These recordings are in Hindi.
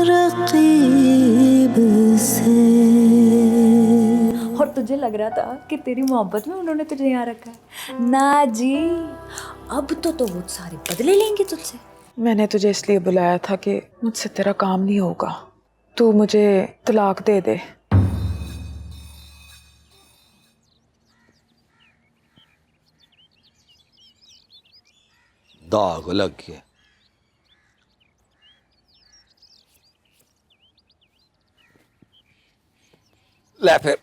रकीब से। और तुझे लग रहा था कि तेरी मोहब्बत में उन्होंने तुझे यहाँ रखा है? ना जी, अब तो वो सारे बदले लेंगे तुझसे। मैंने तुझे इसलिए बुलाया था कि मुझसे तेरा काम नहीं होगा, तू मुझे तलाक दे दे। दाग लग गया। ले फिर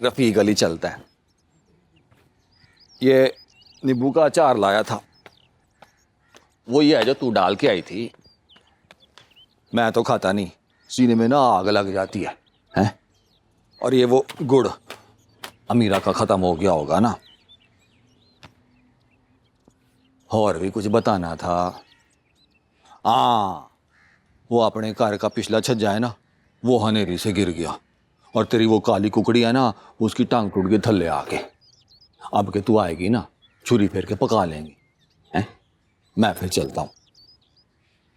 रफीक अली चलता है। ये नींबू का अचार लाया था, वो ये है जो तू डाल के आई थी। मैं तो खाता नहीं, सीने में ना आग लग जाती है, हैं? और ये वो गुड़ अमीरा का खत्म हो गया होगा ना। और भी कुछ बताना था। हाँ, वो अपने घर का पिछला छज्जा है ना, वो हनेरी से गिर गया और तेरी वो काली कुकड़ी है ना, उसकी टांग टूट गई थल्ले आके। अब के तू आएगी ना, छुरी फेर के पका लेंगी, हैं? मैं फिर चलता हूँ।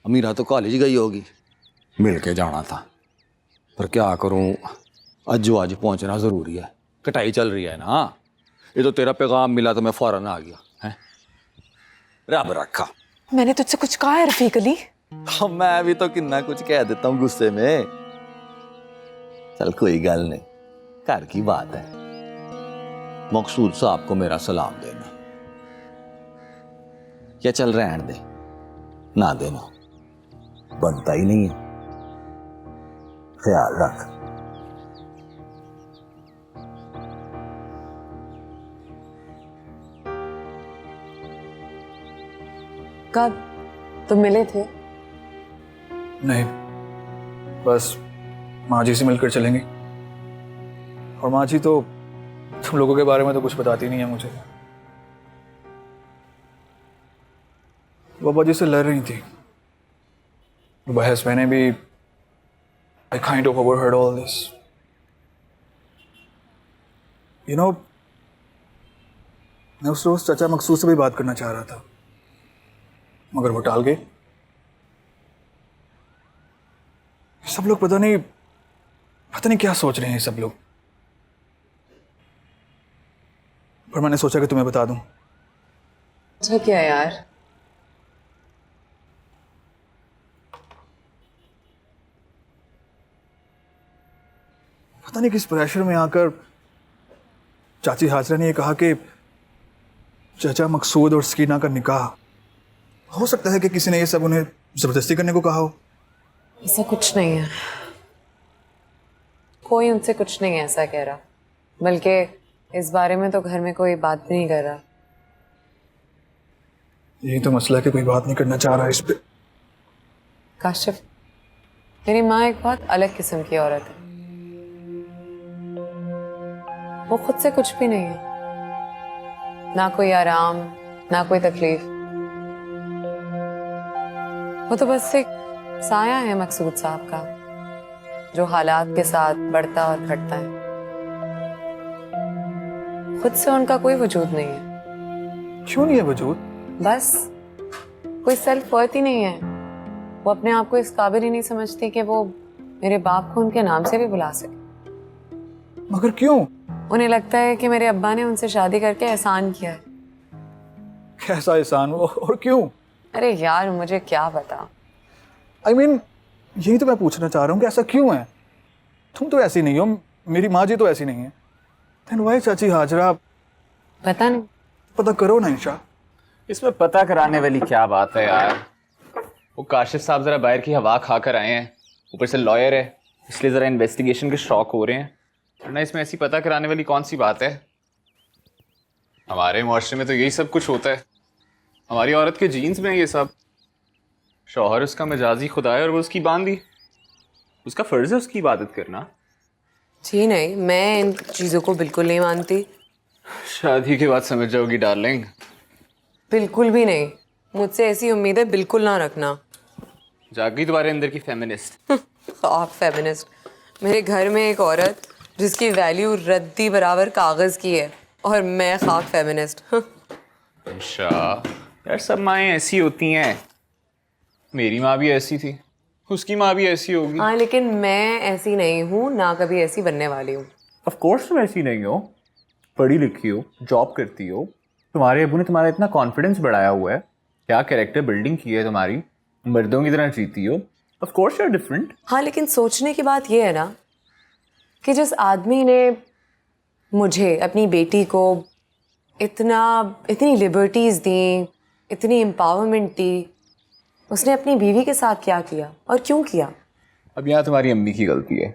अमीरा तो कॉलेज गई होगी, मिल के जाना था, पर क्या करूँ, आज पहुँचना ज़रूरी है। कटाई चल रही है ना, ये तो तेरा पैगाम मिला तो मैं फ़ौरन आ गया, हैं? रब रखा। मैंने तुझसे कुछ कहा है रफीक अली? मैं भी तो कितना कुछ कह देता हूँ गुस्से में। चल कोई गल नहीं, घर की बात है। मकसूद साहब को मेरा सलाम देना, या चल रहने दे, ना देना बनता ही नहीं है। ख्याल रख। कब तुम मिले थे? नहीं, बस माँ जी से मिलकर चलेंगे। और माँ जी तो तुम लोगों के बारे में तो कुछ बताती नहीं है मुझे। बाबा जी से लड़ रही थी, बहस मैंने भी I kind of overheard all this. You know, मैं उस रोज चाचा मकसूद से भी बात करना चाह रहा था, मगर वो टाल गए। सब लोग पता नहीं क्या सोच रहे हैं सब लोग। पर मैंने सोचा कि तुम्हें बता दूं। अच्छा क्या यार? पता नहीं किस प्रेशर में आकर चाची हाजरा ने ये कहा कि चाचा मकसूद और सकीना का निकाह। हो सकता है कि किसी ने ये सब उन्हें जबरदस्ती करने को कहा हो। ऐसा कुछ नहीं है, कोई उनसे कुछ नहीं ऐसा कह रहा, बल्कि इस बारे में तो घर में कोई बात भी नहीं कर रहा। यही तो मसला है कि कोई बात नहीं करना चाह रहा इस पे। काशिफ, मेरी माँ एक बहुत अलग किस्म की औरत है। वो खुद से कुछ भी नहीं है, ना कोई आराम ना कोई तकलीफ। वो तो बस एक साया है मकसूद साहब का, जो हालात के साथ बढ़ता और घटता है। खुद से उनका कोई वजूद नहीं है। क्यों नहीं है वजूद? बस कोई सेल्फ वर्थ ही नहीं है। वो अपने आप को इस काबिल ही नहीं समझती कि वो मेरे बाप को उनके नाम से भी बुला सके। मगर क्यों? उन्हें लगता है कि मेरे अब्बा ने उनसे शादी करके एहसान किया है। कैसा एहसान वो, और क्यों? अरे यार, मुझे क्या पता। I mean, यही तो मैं पूछना चाह रहा हूँ कि ऐसा क्यों है? तुम तो ऐसी नहीं हो, मेरी माँ जी तो ऐसी नहीं है। Then why चाची हाजरा? पता नहीं। पता करो ना इंशा। इसमें पता कराने वाली क्या बात है यार। वो काशिफ साहब जरा बाहर की हवा खा कर आए हैं, ऊपर से लॉयर है, इसलिए जरा इन्वेस्टिगेशन के शौक हो रहे हैं। वरना इसमें ऐसी पता कराने वाली कौन सी बात है? हमारे मुआशरे में तो यही सब कुछ होता है, हमारी औरत के जीन्स में ये सब। शौहर उसका मजाजी खुदा है और वो उसकी बांदी, उसका फर्ज है उसकी इबादत करना। जी नहीं, मैं इन चीज़ों को बिल्कुल नहीं मानती। शादी के बाद समझ जाओगी डार्लिंग। बिल्कुल भी नहीं, मुझसे ऐसी उम्मीदें बिल्कुल ना रखना। जागी तुम्हारे अंदर की फेमिनिस्ट। आप फेमिनिस्ट? मेरे घर में एक औरत जिसकी वैल्यू रद्दी बराबर कागज़ की है, और मैं खाक फेमिनिस्ट। अच्छा यार, सब माएँ ऐसी होती हैं। मेरी माँ भी ऐसी थी, उसकी माँ भी ऐसी होगी। हाँ, लेकिन मैं ऐसी नहीं हूँ, ना कभी ऐसी बनने वाली हूँ। ऑफ कोर्स तुम ऐसी नहीं हो, पढ़ी लिखी हो, जॉब करती हो, तुम्हारे अबू ने तुम्हारा इतना कॉन्फिडेंस बढ़ाया हुआ है, क्या कैरेक्टर बिल्डिंग की है तुम्हारी, मर्दों की तरह जीती हो। Of course you are different. हाँ, लेकिन सोचने की बात यह है ना कि जिस आदमी ने मुझे, अपनी बेटी को इतनी लिबर्टीज दी, इतनी एम्पावरमेंट दी, उसने अपनी बीवी के साथ क्या किया और क्यों किया? अब यहाँ तुम्हारी अम्मी की गलती है।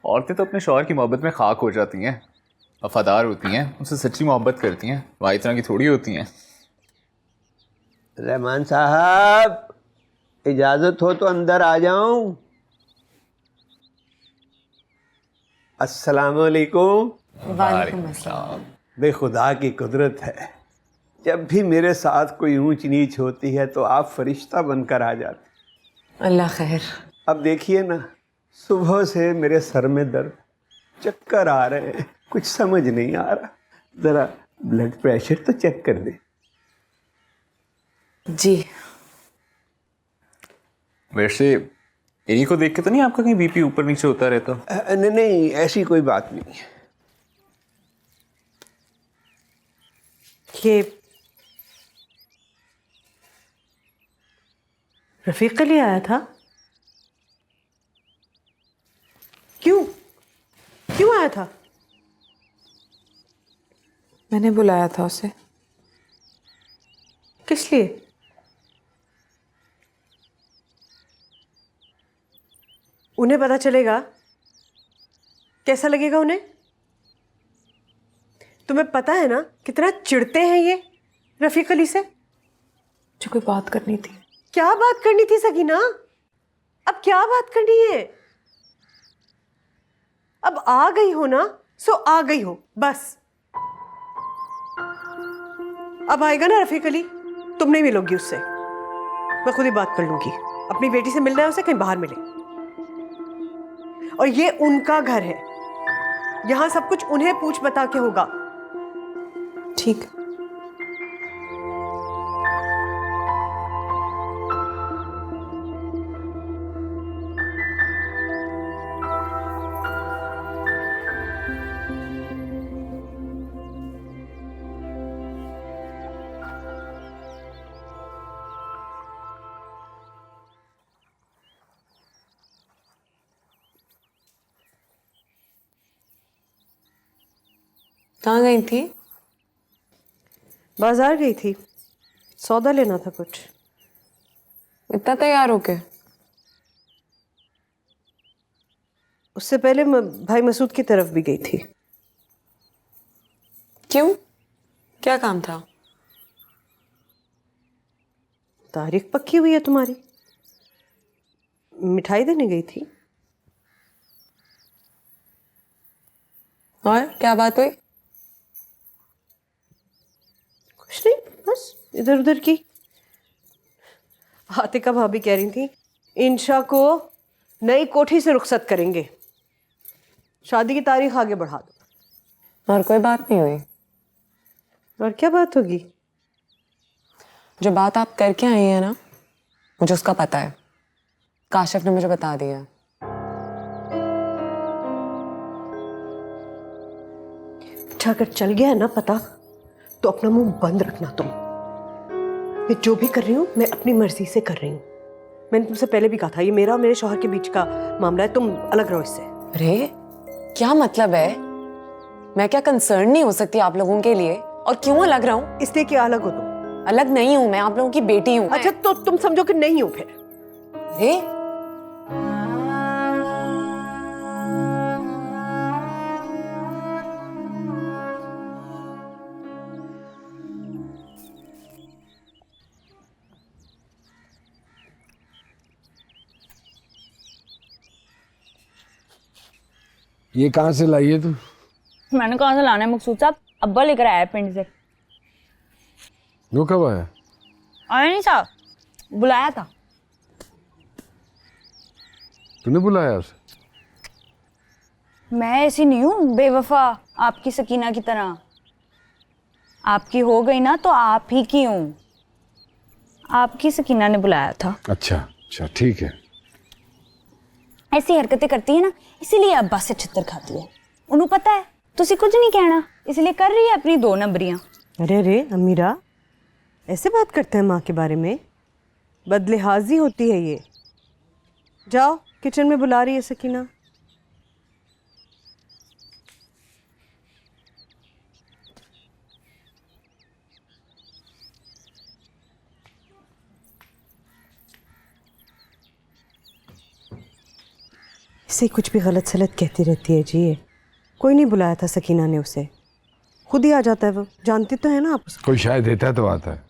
औरतें तो अपने शौहर की मोहब्बत में खाक हो जाती हैं, वफादार होती हैं, उनसे सच्ची मोहब्बत करती हैं, वह इस तरह की थोड़ी होती हैं। रहमान साहब, इजाजत हो तो अंदर आ जाऊं? अस्सलाम वालेकुम। वालेकुम अस्सलाम। बेखुदा की कुदरत है, जब भी मेरे साथ कोई ऊंच नीच होती है तो आप फरिश्ता बनकर आ जाते। अल्लाह खैर। अब देखिए ना, सुबह से मेरे सर में दर्द, चक्कर आ रहे हैं, कुछ समझ नहीं आ रहा। ज़रा ब्लड प्रेशर तो चेक कर दे। जी। वैसे इन्हीं को देख के तो नहीं आपका कहीं बीपी ऊपर नीचे होता रहता? नहीं नहीं, ऐसी कोई बात नहीं है। ये रफीक के लिए आया था? क्यों क्यों आया था? मैंने बुलाया था उसे। किस लिए? उन्हें पता चलेगा, कैसा लगेगा उन्हें? तुम्हें पता है ना कितना चिढ़ते हैं ये रफीक अली से। जो कोई बात करनी थी। क्या बात करनी थी सकीना? अब क्या बात करनी है? अब आ गई हो ना, सो आ गई हो बस। अब आएगा ना रफीक अली, तुम नहीं मिलोगी उससे, मैं खुद ही बात कर लूंगी। अपनी बेटी से मिलना है उसे, कहीं बाहर मिले। और ये उनका घर है, यहां सब कुछ उन्हें पूछ बता के होगा। ठीक। कहाँ गई थी? बाजार गई थी, सौदा लेना था कुछ। इतना तैयार होके? उससे पहले भाई मसूद की तरफ भी गई थी। क्यों? क्या काम था? तारीख पक्की हुई है तुम्हारी, मिठाई देने गई थी। और क्या बात हुई? कुछ नहीं, बस इधर उधर की। आतिका भाभी कह रही थी इंशा को नई कोठी से रुखसत करेंगे, शादी की तारीख आगे बढ़ा दो। और कोई बात नहीं हुई? और क्या बात होगी? जो बात आप करके आई हैं ना, मुझे उसका पता है। काशिफ ने मुझे बता दिया। अच्छा, अगर चल गया है ना पता, तो अपना मुंह बंद रखना तुम। मैं जो भी कर रही हूँ, मैं अपनी मर्जी से कर रही हूँ। मैंने तुमसे पहले भी कहा था, ये मेरा और मेरे शौहर के बीच का मामला है, तुम अलग रहो इससे। अरे क्या मतलब है? मैं क्या कंसर्न नहीं हो सकती आप लोगों के लिए? और क्यों अलग रहूं? इसलिए कि अलग हो तुम। अलग नहीं हूं, मैं आप लोगों की बेटी हूं। अच्छा, तो तुम समझो कि नहीं हो फिर। अरे ये कहाँ से लाई है तू? मैंने कहाँ से लाना है मकसूद साहब, अब्बा लेकर आया है पिंड से। वो कब आया? आया नहीं साहब, बुलाया था। तूने बुलाया उसे? मैं ऐसी नहीं हूँ बेवफा, आपकी सकीना की तरह। आपकी हो गई ना तो आप ही की हूँ। आपकी सकीना ने बुलाया था। अच्छा, अच्छा ठीक है। ऐसी हरकतें करती है ना, इसीलिए अब्बा से छित्तर खाती है। उन्हें पता है तुसी कुछ नहीं कहना, इसलिए कर रही है अपनी 2 नंबरियां। अरे अरे अमीरा, ऐसे बात करते हैं माँ के बारे में? बदलिहाजी होती है ये। जाओ, किचन में बुला रही है सकीना। इसे कुछ भी गलत सलत कहती रहती है जी ये। कोई नहीं बुलाया था सकीना ने उसे, खुद ही आ जाता है वो। जानती तो है ना आप उसको। कोई शायद देता है तो आता है,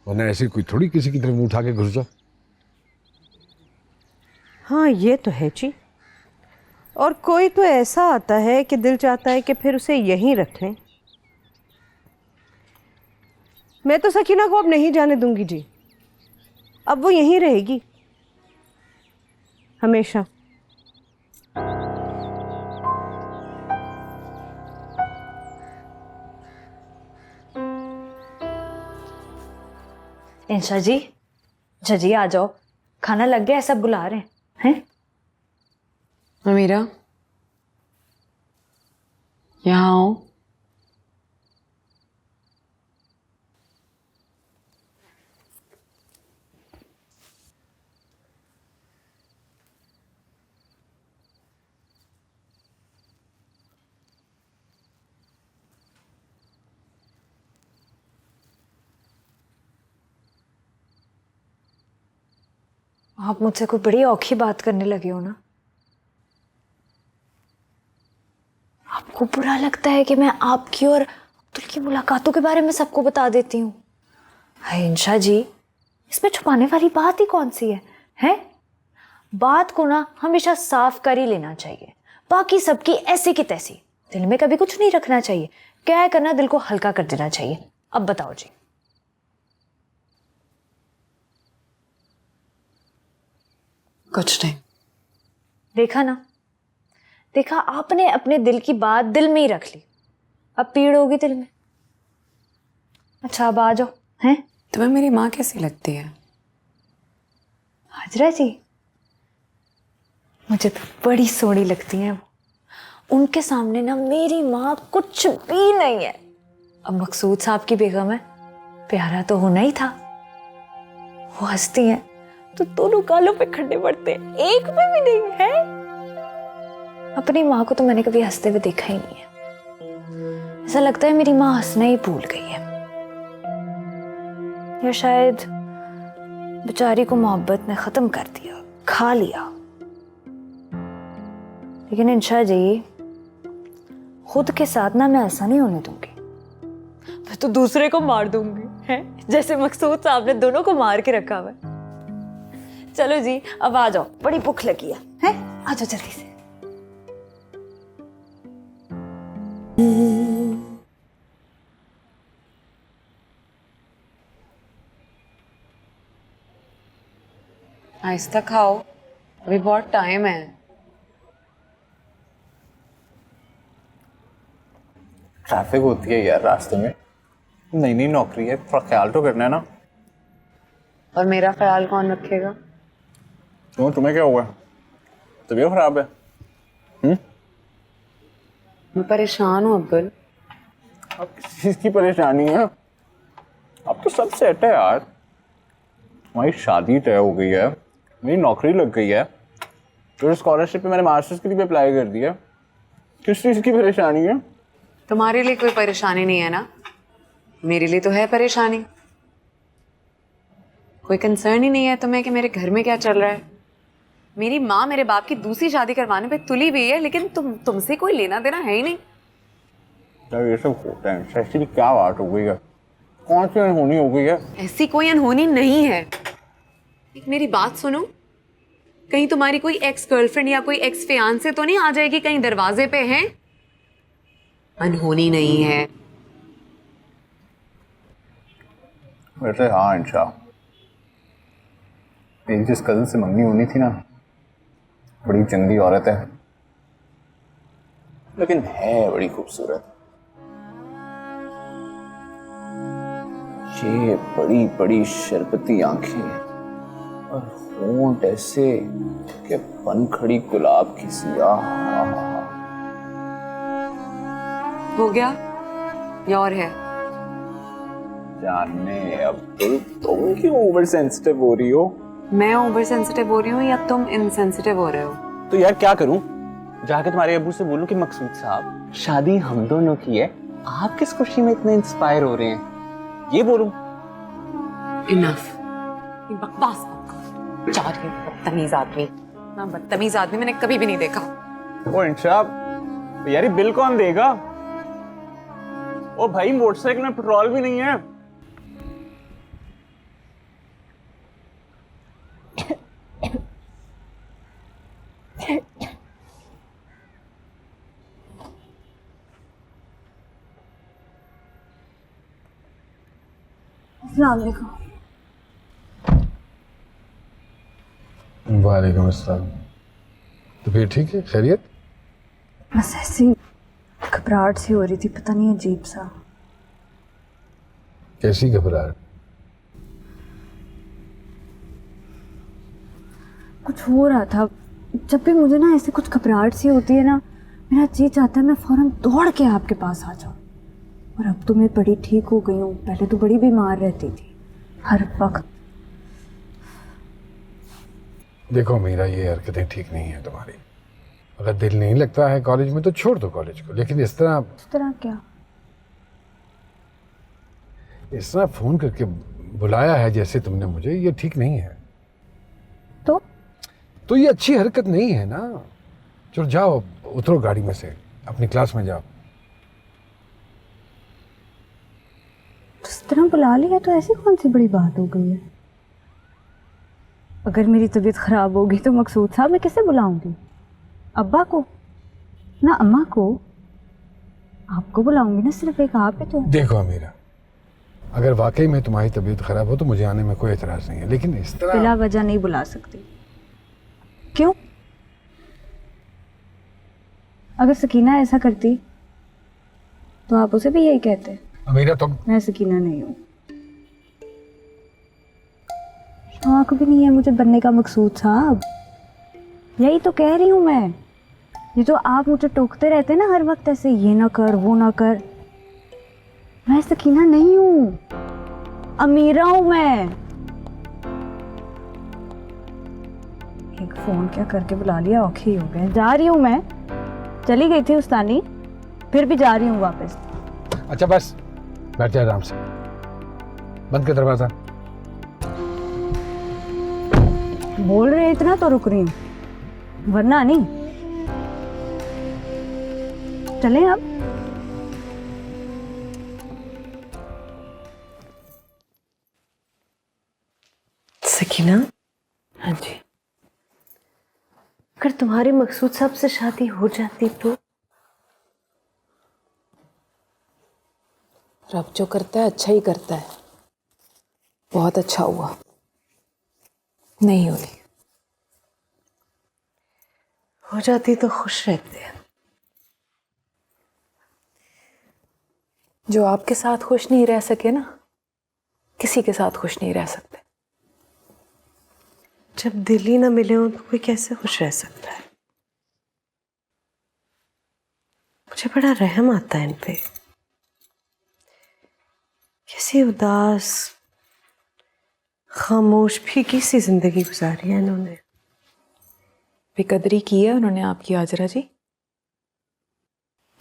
वरना ऐसे कोई थोड़ी किसी की तरफ मुंह उठा के घुस जा। हाँ ये तो है जी। और कोई तो ऐसा आता है कि दिल चाहता है कि फिर उसे यहीं रख लें। मैं तो सकीना को अब नहीं जाने दूंगी जी। अब वो यहीं रहेगी हमेशा। इंशा जी, झजी आ जाओ, खाना लग गया है, सब बुला रहे हैं। अमीरा, यहाँ आओ। आप मुझसे कोई बड़ी औखी बात करने लगे हो ना? आपको बुरा लगता है कि मैं आपकी और अब्दुल की मुलाकातों के बारे में सबको बता देती हूँ? हाय इंशा जी, इसमें छुपाने वाली बात ही कौन सी है? हैं? बात को ना हमेशा साफ कर ही लेना चाहिए, बाकी सबकी ऐसी की तैसी। दिल में कभी कुछ नहीं रखना चाहिए, क्या करना, दिल को हल्का कर देना चाहिए। अब बताओ जी। कुछ नहीं। देखा ना, देखा, आपने अपने दिल की बात दिल में ही रख ली, अब पीड़ होगी दिल में। अच्छा अब आ जाओ। हैं? तुम्हें मेरी माँ कैसी लगती है? हाजरा जी, मुझे तो बड़ी सोहनी लगती हैं वो। उनके सामने ना मेरी माँ कुछ भी नहीं है। अब मकसूद साहब की बेगम है, प्यारा तो होना ही था। वो हंसती हैं तो दोनों गालों पे खड्डे पड़ते हैं, एक में भी नहीं है। अपनी माँ को तो मैंने कभी हंसते हुए देखा ही नहीं है। ऐसा लगता है मेरी माँ हंसना ही भूल गई है, या शायद बेचारी को मोहब्बत ने खत्म कर दिया, खा लिया। लेकिन इंशा जी, खुद के साथ ना मैं ऐसा नहीं होने दूंगी, मैं तो दूसरे को मार दूंगी, हैं? जैसे मकसूद साहब ने दोनों को मार के रखा हुआ है। चलो जी अब आ जाओ, बड़ी भूख लगी है, हैं? आ जाओ जल्दी से। आहिस्ता खाओ, अभी बहुत टाइम है। ट्रैफिक होती है यार रास्ते में, नई नई नौकरी है, थोड़ा ख्याल तो करना है ना। और मेरा ख्याल कौन रखेगा? क्यों, तुम्हें क्या हुआ? तबीयत खराब है? मैं परेशान हूँ अब्दुल। अब किस चीज़ की परेशानी है? अब तो सब सेट है यार, हमारी शादी तय हो गई है, मेरी नौकरी लग गई है, तो स्कॉलरशिप पे मैंने मास्टर्स के लिए भी अप्लाई कर दिया। किस चीज़ की परेशानी है? तुम्हारे लिए कोई परेशानी नहीं है ना? मेरे लिए तो है परेशानी। कोई कंसर्न ही नहीं है तुम्हें कि मेरे घर में क्या चल रहा है। मेरी माँ मेरे बाप की दूसरी शादी करवाने पे तुली हुई है, लेकिन तुमसे कोई लेना देना है ही नहीं। यार ये सब होता है, ऐसी क्या बात हो गई है? कौन सी अनहोनी हो गई है? ऐसी कोई अनहोनी नहीं है। एक मेरी बात सुनो, कहीं तुम्हारी कोई एक्स गर्लफ्रेंड या कोई एक्स फियांसे तो नहीं आ जाएगी कहीं दरवाजे पे? हैं? अनहोनी नहीं है। वैसे हाँ इंशा, मेरी जिस कज़न से मंगनी होनी थी ना, बड़ी जंगली औरत है, लेकिन है बड़ी खूबसूरत। ये बड़ी बड़ी शरबती आंखें और होंठ ऐसे कि पनखड़ी गुलाब की सी। हो गया या और है? जाने अब तुम क्यों ओवर सेंसिटिव हो रही हो? मैं ओवर सेंसिटिव हो रही हूँ या तुम इनसेंसिटिव हो रहे हो? तो यार क्या करूं? जाके तुम्हारे अब्बू से बोलूं कि मकसूद साहब शादी हम दोनों की है, आप किस खुशी में इतने इंस्पायर हो रहे हैं, ये बोलूं? इनफ, ये बकवास मत कर। चार बदतमीज आदमी, ना बदतमीज आदमी मैंने कभी भी नहीं देखा। ओ इंशाब, यार ये बिल कौन देगा? ओ भाई मोटरसाइकिल में पेट्रोल भी नहीं है। वालेकुम अस्सलाम। तो फिर ठीक है, खैरियत? बस ऐसी घबराहट सी हो रही थी, पता नहीं अजीब सा। कैसी घबराहट? कुछ हो रहा था। जब भी मुझे ना ऐसे कुछ घबराहट सी होती है ना, मेरा जी चाहता है मैं फौरन दौड़ के आपके पास आ जाऊं। और अब तो मैं बड़ी ठीक हो गई हूँ, पहले तो बड़ी बीमार रहती थी हर वक्त। देखो मीरा, ये हरकतें ठीक नहीं है तुम्हारी। अगर दिल नहीं लगता है कॉलेज में तो छोड़ दो कॉलेज को, लेकिन इस तरह क्या? इस तरह फोन करके बुलाया है जैसे तुमने मुझे, ये ठीक नहीं है। तो ये अच्छी हरकत नहीं है ना। चलो जाओ, उतरो गाड़ी में से, अपनी क्लास में जाओ। इस तरह बुला लिया तो ऐसी कौन सी बड़ी बात हो गई है? अगर मेरी तबीयत खराब होगी तो मकसूद साहब मैं किसे बुलाऊंगी? अब्बा को ना अम्मा को? आपको बुलाऊंगी ना, सिर्फ एक आप ही तो। देखो अमीरा, अगर वाकई में तुम्हारी तबीयत खराब हो तो मुझे आने में कोई एतराज नहीं है, लेकिन इस तरह बिला वजह नहीं बुला सकती। क्यों? अगर सकीना ऐसा करती तो आप उसे भी यही कहते। अमीरा तुम मैं सकीना नहीं हूँ, शौक भी नहीं है मुझे बनने का मकसूद साहब। यही तो कह रही हूँ मैं। ये जो आप मुझे टोकते रहते हैं ना हर वक्त ऐसे, ये ना कर वो ना कर, मैं सकीना नहीं हूँ, अमीरा हूँ मैं। एक फोन क्या करके बुला लिया, औखे ही हो गए। जा रही हूँ मैं, चली गई थी उस्तानी, फिर भी जा रही हूँ वापस। अच्छा बस बैठ जा आराम से, बंद कर दरवाजा। बोल रहे इतना तो रुक रही हूँ, वरना नहीं। चलें अब? सकीना, हाँ जी। अगर तुम्हारे मकसूद साहब से शादी हो जाती तो? रब जो करता है अच्छा ही करता है। बहुत अच्छा हुआ नहीं हुई। हो जाती तो खुश रहते हैं। जो आपके साथ खुश नहीं रह सके ना, किसी के साथ खुश नहीं रह सकते। जब दिल ही ना मिले हो तो कोई कैसे खुश रह सकता है? मुझे बड़ा रहम आता है इन पे। कैसी उदास खामोश फीकी सी जिंदगी गुजारी है इन्होंने। बेकदरी की है उन्होंने आपकी हाजरा जी,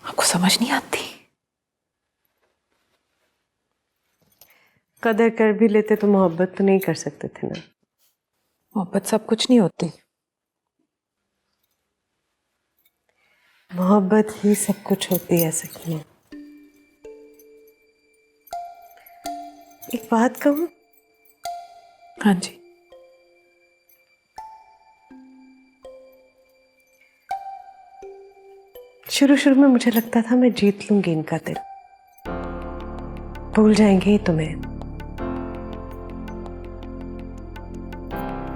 आपको समझ नहीं आती। कदर कर भी लेते तो मोहब्बत तो नहीं कर सकते थे ना। मोहब्बत सब कुछ नहीं होती, मोहब्बत ही सब कुछ होती है सकीना। एक बात कहूं? हाँ जी। शुरू में मुझे लगता था मैं जीत लूंगी इनका दिल, भूल जाएंगे तुम्हें।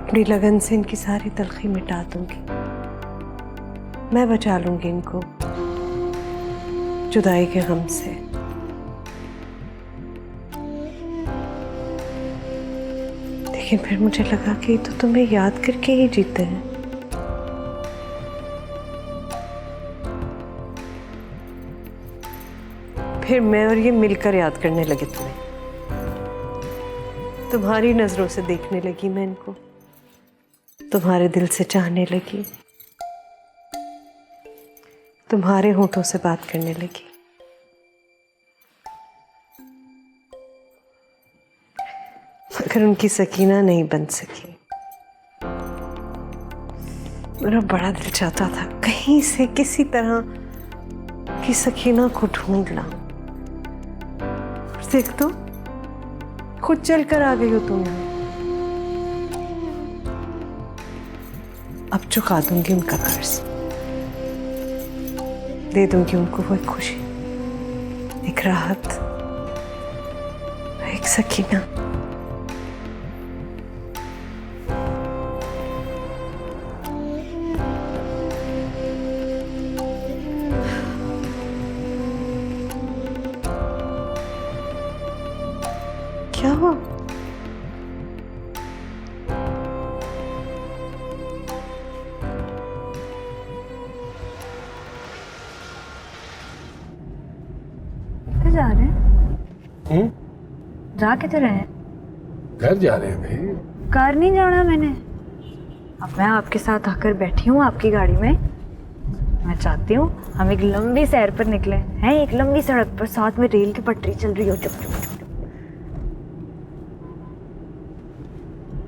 अपनी लगन से इनकी सारी तलखी मिटा दूंगी, मैं बचा लूंगी इनको जुदाई के गम से। लेकिन फिर मुझे लगा कि तो तुम्हें याद करके ही जीते हैं। फिर मैं और ये मिलकर याद करने लगे तुम्हें। तुम्हारी नजरों से देखने लगी मैं इनको, तुम्हारे दिल से चाहने लगी, तुम्हारे होठों से बात करने लगी। मगर उनकी सकीना नहीं बन सकी। मेरा बड़ा दिल चाहता था कहीं से किसी तरह की सकीना को ढूंढ ला। देख तो खुद चल कर आ गई हो तुम यहाँ। अब चुका दूंगी उनका कर्ज, दे दूंगी उनको वो एक खुशी, एक राहत, एक सकीना। क्या हुआ? किधर जा रहे हैं? जा किधर रहे हैं? घर जा रहे हैं भाई। कार नहीं जाना मैंने। अब मैं आपके साथ आकर बैठी हूँ आपकी गाड़ी में। मैं चाहती हूँ हम एक लंबी सैर पर निकले हैं, एक लंबी सड़क पर, साथ में रेल की पटरी चल रही हो, चुप चुप चुप।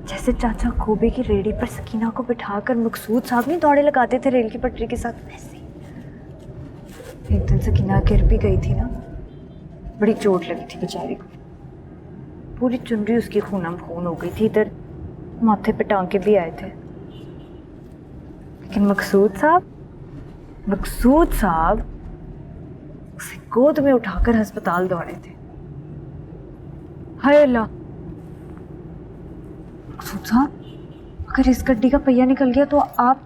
जैसे चाचा खोबे की रेडी पर सकीना को बिठाकर मकसूद साहब नहीं दौड़े लगाते थे रेल की पटरी के साथ, वैसे एक दिन सकीना गिर भी गई थी ना, बड़ी चोट लगी थी बेचारी को, पूरी चुनरी उसकी खूनम खून हो गई थी, इधर माथे पे टांके भी आए थे। लेकिन मकसूद साहब उसे गोद में उठाकर अस्पताल दौड़े थे। हाय अल्लाह, मकसूद साहब अगर इस गड्डी का पहिया निकल गया तो आप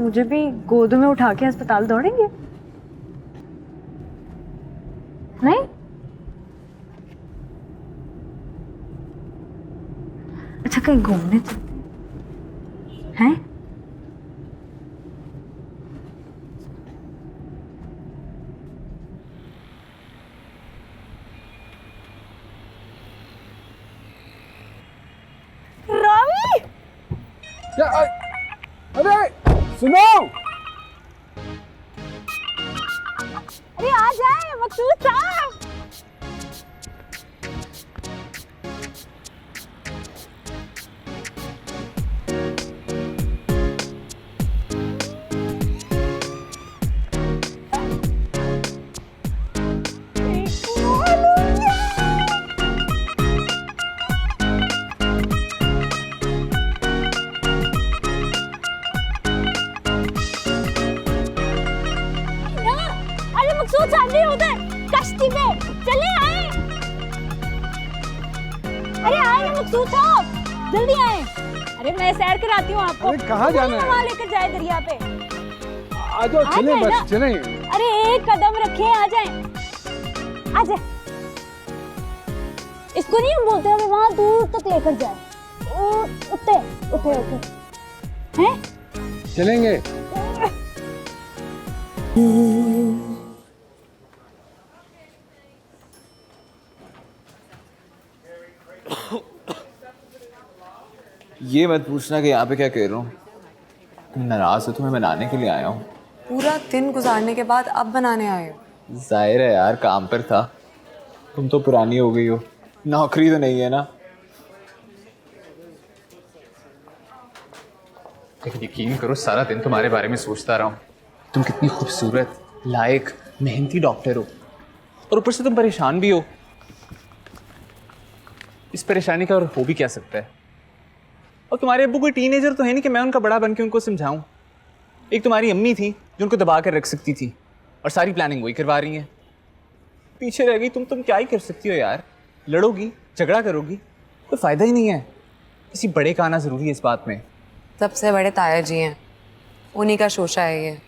मुझे भी गोद में उठा के अस्पताल दौड़ेंगे? नहीं? अच्छा कहीं घूमने चलते हैं? अरे सुनो, अरे आ जाए मकसूद साहब। मकसूद साहब नहीं उधर कश्ती पे चले आए। अरे आए ना मकसूद साहब, जल्दी आए। अरे मैं सैर कराती हूँ आपको। अरे कहाँ जाना है? वहाँ लेकर जाए दरिया पे। आ जाओ, चले बस चले। अरे एक कदम रखे, आ जाए आ जाए। इसको नहीं हम बोलते, हमें वहाँ दूर तक लेकर जाए। उठे उठे उठे हैं? चलेंगे। ये मत पूछना कि यहाँ पे क्या कर रहा हूँ। तुम नाराज हो तो मैं मनाने के लिए आया हूँ। पूरा दिन गुजारने के बाद अब बनाने आए हो? जाहिर है यार, काम पर था। तुम तो पुरानी हो गई हो, नौकरी तो नहीं है ना। लेकिन यकीन करो, सारा दिन तुम्हारे बारे में सोचता रहा हूँ। तुम कितनी खूबसूरत, लायक, मेहनती डॉक्टर हो, और ऊपर से तुम परेशान भी हो। इस परेशानी का और हो भी क्या सकता है? और तुम्हारे अब्बू कोई टीनेजर तो है नहीं कि मैं उनका बड़ा बन के उनको समझाऊं। एक तुम्हारी अम्मी थी जो उनको दबा कर रख सकती थी, और सारी प्लानिंग वही करवा रही हैं। पीछे रह गई तुम क्या ही कर सकती हो यार? लड़ोगी, झगड़ा करोगी, कोई फ़ायदा ही नहीं है। किसी बड़े का आना ज़रूरी है इस बात में। सबसे बड़े ताया जी हैं, उन्हीं का शोशा है ये।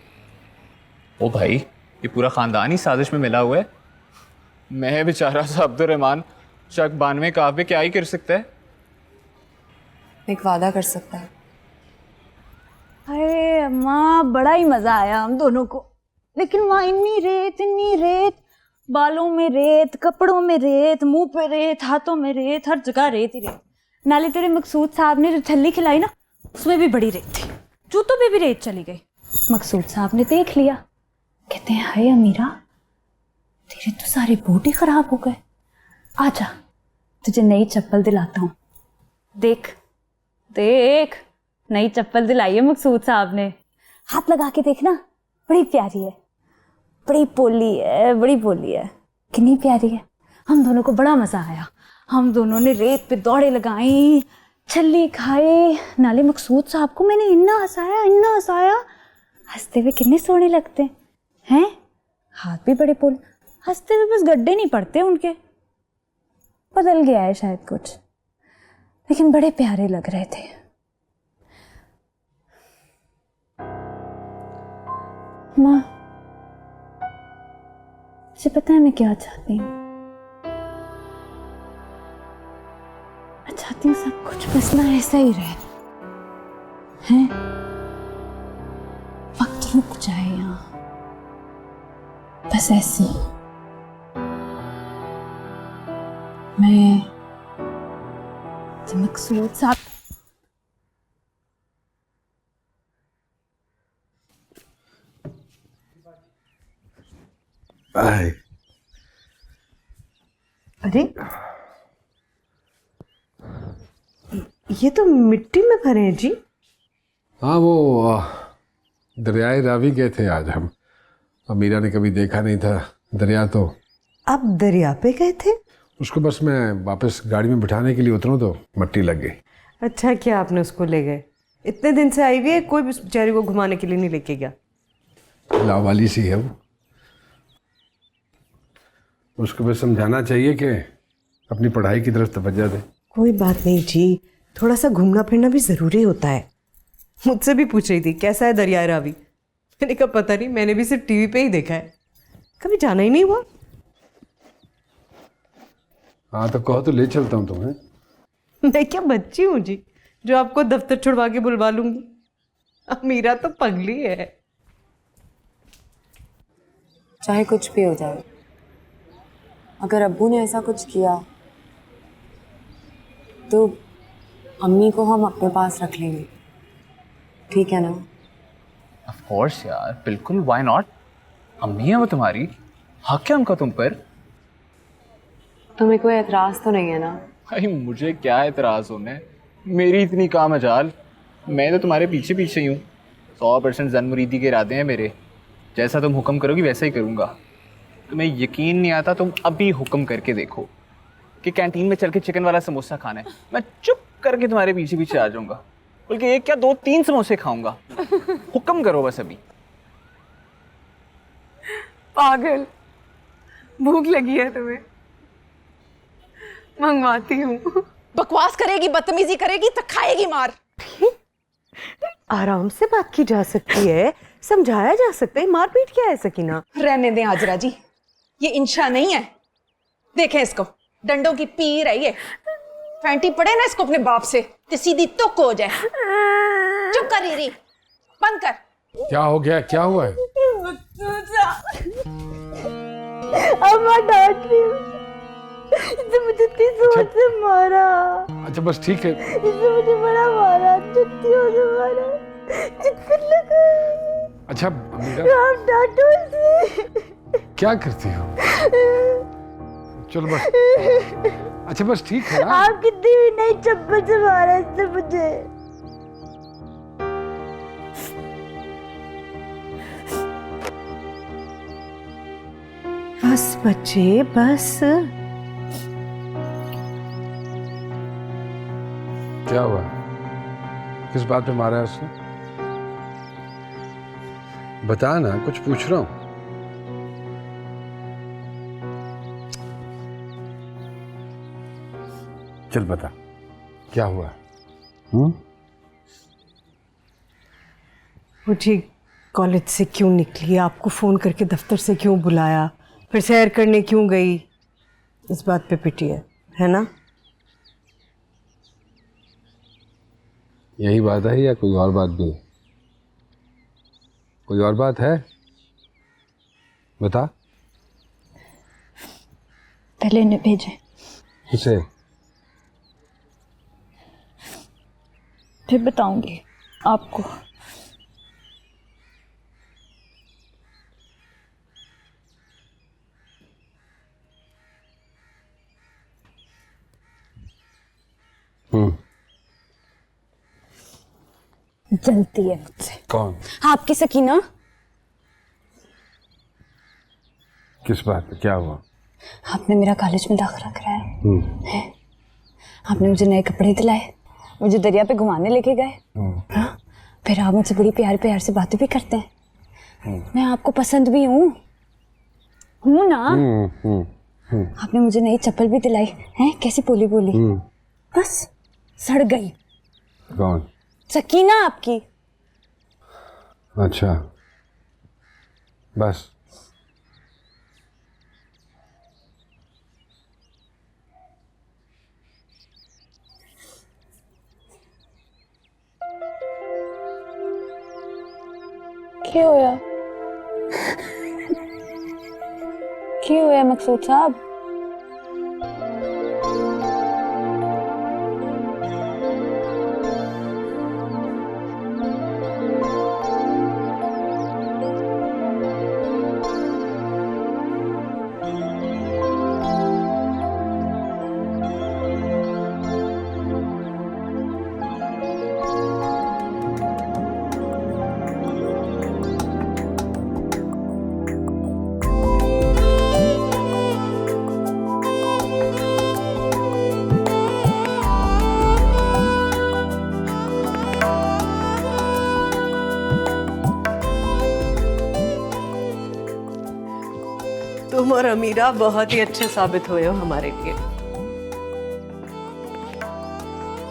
ओ भाई, ये पूरा ख़ानदान ही साजिश में मिला हुआ है। मैं बेचारा सा अब्दुल रहमान शक 92 काब में क्या ही कर सकता है? एक वादा कर सकता है। अरे अम्मा, बड़ा ही मजा आया हम दोनों को, लेकिन वहाँ इतनी रेत, बालों में रेत, कपड़ों में रेत, मुंह पे रेत, हाथों में रेत, हर जगह रेत ही रेत। नाले तेरे मकसूद साहब ने जो थैली खिलाई ना, उसमें भी बड़ी रेत थी, जूतों पे भी रेत चली गई। मकसूद साहब ने देख लिया, कहते हैं हाय अमीरा, तेरे तो सारे बूट ही खराब हो गए, आजा तुझे नई चप्पल दिलाता हूँ। देख देख, नई चप्पल दिलाई है मकसूद साहब ने, हाथ लगा के देखना, बड़ी प्यारी है, बड़ी पोली है, बड़ी पोली है, कितनी प्यारी है। हम दोनों को बड़ा मजा आया, हम दोनों ने रेत पे दौड़े लगाई, छल्ली खाए। नाले मकसूद साहब को मैंने इन्ना हंसाया, हंसते हुए कितने सोहने लगते हैं, हाथ भी बड़े पोले, हंसते हुए बस गड्ढे नहीं पड़ते उनके, बदल गया है शायद कुछ, लेकिन बड़े प्यारे लग रहे थे। माँ, मुझे पता है मैं क्या चाहती हूँ, मैं चाहती हूँ सब कुछ बस ना ऐसा ही रहे, हैं? वक्त रुक जाए यहाँ, बस ऐसे ही। मैं मकसूद साहब अरे ये तो मिट्टी में भरे हैं जी। हाँ, वो दरियाए रावी गए थे आज हम, अमीरा ने कभी देखा नहीं था दरिया, तो आप दरिया पे गए थे? उसको बस मैं वापस गाड़ी में बिठाने के लिए उतरूँ तो मट्टी लग गई। अच्छा किया आपने उसको ले गए, इतने दिन से आई हुई है, कोई भी बेचारी को घुमाने के लिए नहीं लेके गया। लाव वाली सी है वो, उसको बस समझाना चाहिए कि अपनी पढ़ाई की तरफ तवज्जो दे। कोई बात नहीं जी, थोड़ा सा घूमना फिरना भी ज़रूरी होता है। मुझसे भी पूछ रही थी कैसा है दरियाए रावी, मैंने कहा पता नहीं, मैंने भी सिर्फ टीवी पे ही देखा है, कभी जाना ही नहीं हुआ। हाँ तो कहो तो ले चलता हूँ तुम्हें। मैं क्या बच्ची हूँ जी जो आपको दफ्तर छुड़वा के बुलवा लूंगी, अमीरा तो पगली है। चाहे कुछ भी हो जाए, अगर अब्बू ने ऐसा कुछ किया तो अम्मी को हम अपने पास रख लेंगे, ठीक है ना? ऑफ कोर्स यार, बिल्कुल, व्हाई नॉट। अम्मी है वो तुम्हारी, हक है उनका तुम पर। तुम्हें कोई एतराज तो नहीं है ना? भाई मुझे क्या एतराज होना है, मेरी इतनी काम मजाल, मैं तो तुम्हारे पीछे पीछे ही हूँ। 100% जन मुरीदी के इरादे हैं मेरे, जैसा तुम हुक्म करोगी वैसा ही करूँगा। तुम्हें यकीन नहीं आता, तुम अभी हुक्म करके देखो कि कैंटीन में चल के चिकन वाला समोसा खाना है, मैं चुप करके तुम्हारे पीछे पीछे आ जाऊँगा, बल्कि एक क्या 2-3 समोसे खाऊंगा। हुक्म करो बस अभी। पागल, भूख लगी है तुम्हें? मंगवाती हूँ। बकवास करेगी, बदतमीजी करेगी तो खाएगी मार। आराम से बात की जा सकती है, समझाया जा सकता है, मारपीट क्या है सकीना? रहने दें हाजरा जी, ये इंशा नहीं है, देखें इसको, डंडों की पीर है ये। फैंटी पड़े ना इसको अपने बाप से तो सीधी तुक हो जाए। चुप कर री, बंद कर। क्या हो गया, क्या हुआ है? अम्मा डांट रही है, इसने मुझे इतनी जोर से मारा। अच्छा बस ठीक है। इसने मुझे बड़ा मारा, जुत्तियों से मारा, चित्तर लगा। अच्छा अमीरा, आप डांटो इसे। क्या करती हो? चलो बस, अच्छा बस ठीक है ना? आप कितनी भी नई चप्पल से मारा इसने मुझे। बस बच्चे बस। क्या हुआ, किस बात पे मारा है उसने? बता ना, कुछ पूछ रहा हूं। चल बता, क्या हुआ? वो ठीक कॉलेज से क्यों निकली, आपको फोन करके दफ्तर से क्यों बुलाया, फिर सैर करने क्यों गई, इस बात पे पिटी है ना? यही बात है या कोई और बात भी है? कोई और बात है? बता। पहले इन्हें भेजें। किसे? फिर बताऊंगी आपको। जलती है मुझसे। कौन? आपकी सकीना। किस बात पे? क्या हुआ? आपने मेरा कॉलेज में दाखिला कराया है। आपने मुझे नए कपड़े दिलाए, मुझे दरिया पे घुमाने लेके गए। हाँ? फिर आप मुझसे बड़ी प्यार प्यार से बातें भी करते हैं। मैं आपको पसंद भी हूँ ना। आपने मुझे नई चप्पल भी दिलाई है। कैसी बोली बोली, बस सड़ गई। कौन? सकीना आपकी। अच्छा, बस। क्या होया? क्या होया मकसूद साहब? तुम और अमीरा बहुत ही अच्छे साबित हुए हो हमारे लिए।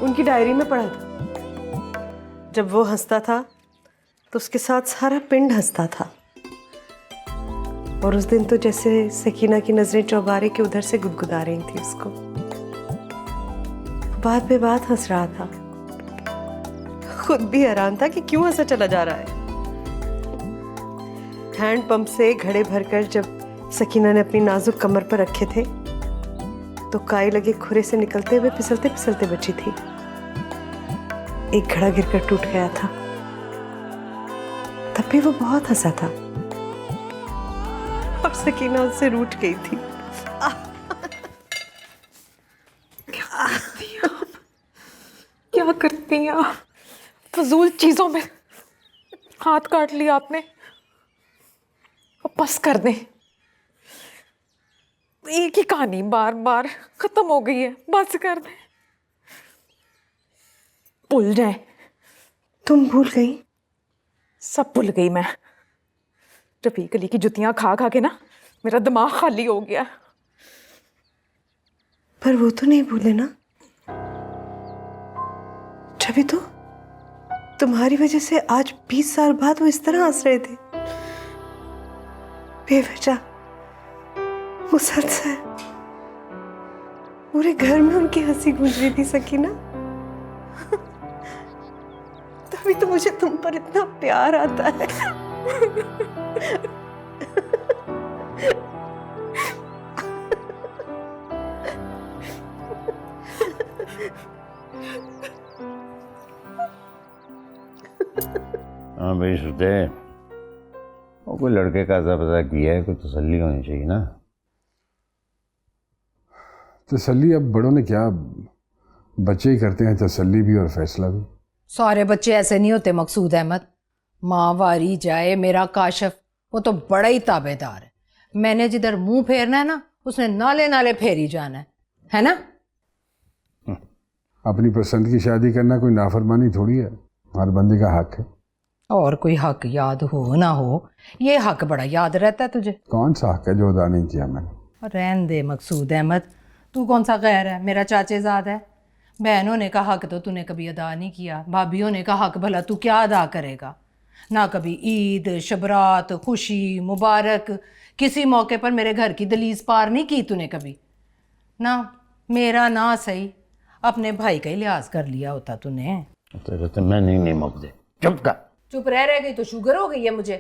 उनकी डायरी में पढ़ा था, जब वो हंसता था तो उसके साथ सारा पिंड हंसता था। और उस दिन तो जैसे सकीना की नजरें चौबारे के उधर से गुदगुदा रही थी उसको। बात पे बात हंस रहा था, खुद भी हैरान था कि क्यों हंसा चला जा रहा है। हैंड पंप से घड़े भरकर जब सकीना ने अपनी नाजुक कमर पर रखे थे तो काई लगे खुरे से निकलते हुए फिसलते फिसलते बची थी। एक घड़ा गिरकर टूट गया था, तब भी वो बहुत हंसा था और सकीना उससे रूठ गई थी। क्या करती हैं आप? फजूल चीजों में हाथ काट लिया आपने। अब बस कर दें, एक ही कहानी बार बार खत्म हो गई है। बस कर दें, भूल जाए। तुम भूल गई? सब भूल गई मैं। रफीक अली की जुतियां खा खा के ना मेरा दिमाग खाली हो गया। पर वो तो नहीं भूले ना। तभी तो तुम्हारी वजह से आज 20 साल बाद वो इस तरह हंस रहे थे बेवजह, मुसलसल। पूरे घर में उनकी हंसी गूंज रही थी सकीना। तभी तो मुझे तुम पर इतना प्यार आता है। हाँ भाई श्रुते, वो कोई लड़के का अजा पता किया है, कोई तसल्ली होनी चाहिए ना। तसल्ली अब बड़ों ने क्या, बच्चे ही करते हैं तसल्ली भी और फैसला भी। सारे बच्चे ऐसे नहीं होते मकसूद अहमद। माँ वारी जाए मेरा काशफ, वो तो बड़ा ही ताबेदार है। मैंने जिधर मुंह फेरना है ना, उसने नाले नाले फेरी जाना है ना। अपनी पसंद की शादी करना कोई नाफरमानी थोड़ी है, हर बंदे का हक है। और कोई हक याद हो ना हो, ये हक बड़ा याद रहता है तुझे। कौन सा हक है जो अदा नहीं किया मैंने? रहन दे मकसूद अहमद, तू कौन सा गैर है, मेरा चाचेजाद है। बहनों ने का हक तो तूने कभी अदा नहीं किया, भाभीयों ने का हक भला तू क्या अदा करेगा। ना कभी ईद, शबरात, खुशी, मुबारक, किसी मौके पर मेरे घर की दलीज पार नहीं की तूने कभी ना। मेरा ना सही, अपने भाई का ही लिहाज कर लिया होता तूने। तेरे तो मैं नहीं नमक दे, चुप कर। चुप रह गई तो शुगर हो गई है मुझे।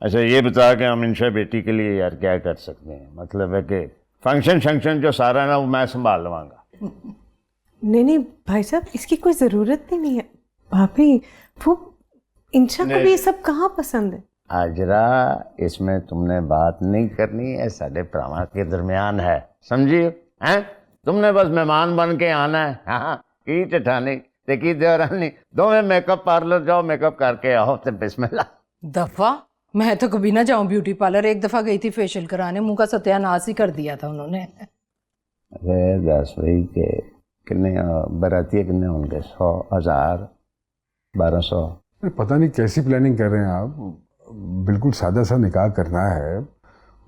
अच्छा ये बता के हम इंशा बेटी के लिए यार क्या कर सकते हैं? मतलब है कि फंक्शन जो सारा ना वो मैं संभाल लवांगा। नहीं भाई साहब, इसकी कोई ज़रूरत ही नहीं है। भाभी, वो इंशा को भी ये सब कहाँ पसंद है? हाजरा, इसमें तुमने बात नहीं करनी है, साढ़े भरावां के दरमियान है, समझिए हैं? तुमने बस मेहमान बन के आना है। हाँ, की ठठानी ते की देवरानी दोवें मेकअप पार्लर जाओ, मेकअप करके आओ ते बिस्मिल्लाह। दफा मैं तो कभी ना जाऊं ब्यूटी पार्लर। एक दफा गई थी फेशियल कराने, मुंह का सत्यानाश ही कर दिया था उन्होंने। अरे दस भाई के कितने बराती कितने होंगे? 100, 1000, 1200? पता नहीं कैसी प्लानिंग कर रहे हैं आप। बिल्कुल सादा सा निकाह करना है।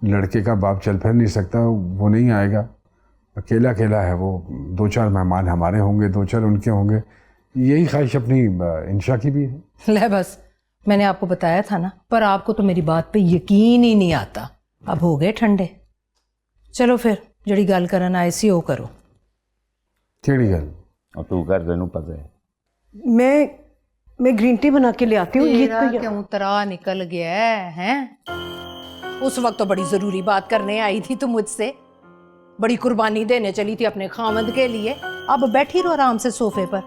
लड़के का बाप चल फिर नहीं सकता, वो नहीं आएगा, अकेला अकेला है वो। 2-4 मेहमान हमारे होंगे, 2-4 उनके होंगे। यही ख्वाहिश अपनी इंशा की भी है। ले बस, मैंने आपको बताया था ना, पर आपको तो मेरी बात पे यकीन ही नहीं आता। अब हो गए ठंडे। चलो फिर जड़ी गल करन आए सी ओ करो। केड़ी गल? और तू कर, तेनू पता है। मैं ग्रीन टी बना के ले आती हूँ। ये तेरा क्यों तरा निकल गया है? उस वक्त तो बड़ी जरूरी बात करने आई थी तू मुझसे, बड़ी कुर्बानी देने चली थी अपने खामद के लिए। अब बैठी रहो आराम से सोफे पर।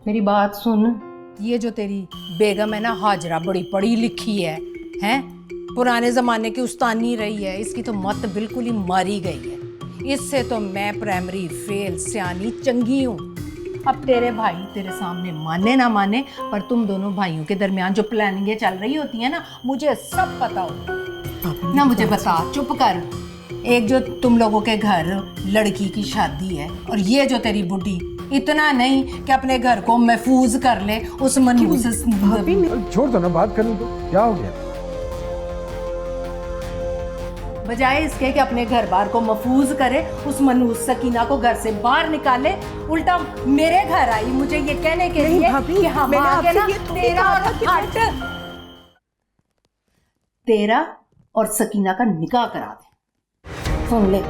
मेरी बात सुन, ये जो तेरी बेगम है ना हाजरा, बड़ी पढ़ी लिखी है, हैं? पुराने जमाने की उस्तानी रही है, इसकी तो मत बिल्कुल ही मारी गई है। इससे तो मैं प्राइमरी फेल सियानी चंगी हूँ। अब तेरे भाई तेरे सामने माने ना माने, पर तुम दोनों भाइयों के दरमियान जो प्लानिंगें चल रही होती है ना, मुझे सब पता हो ना। मुझे बता, चुप कर। एक जो तुम लोगों के घर लड़की की शादी है, और ये जो तेरी बुढ़ी इतना नहीं कि अपने घर को महफूज कर ले उस मनहूस से। छोड़ दो ना, बात करने दो, क्या हो गया? बजाय इसके कि अपने घर बार को महफूज करे, उस मनहूस सकीना को घर से बाहर निकाले, उल्टा मेरे घर आई मुझे ये कहने के लिए कि हम आगे ना तेरा और सकीना का निकाह करा दे। सुन ले,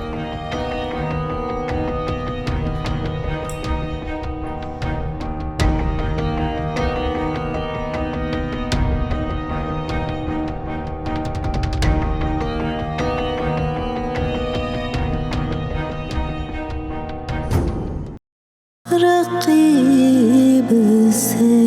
रकीब से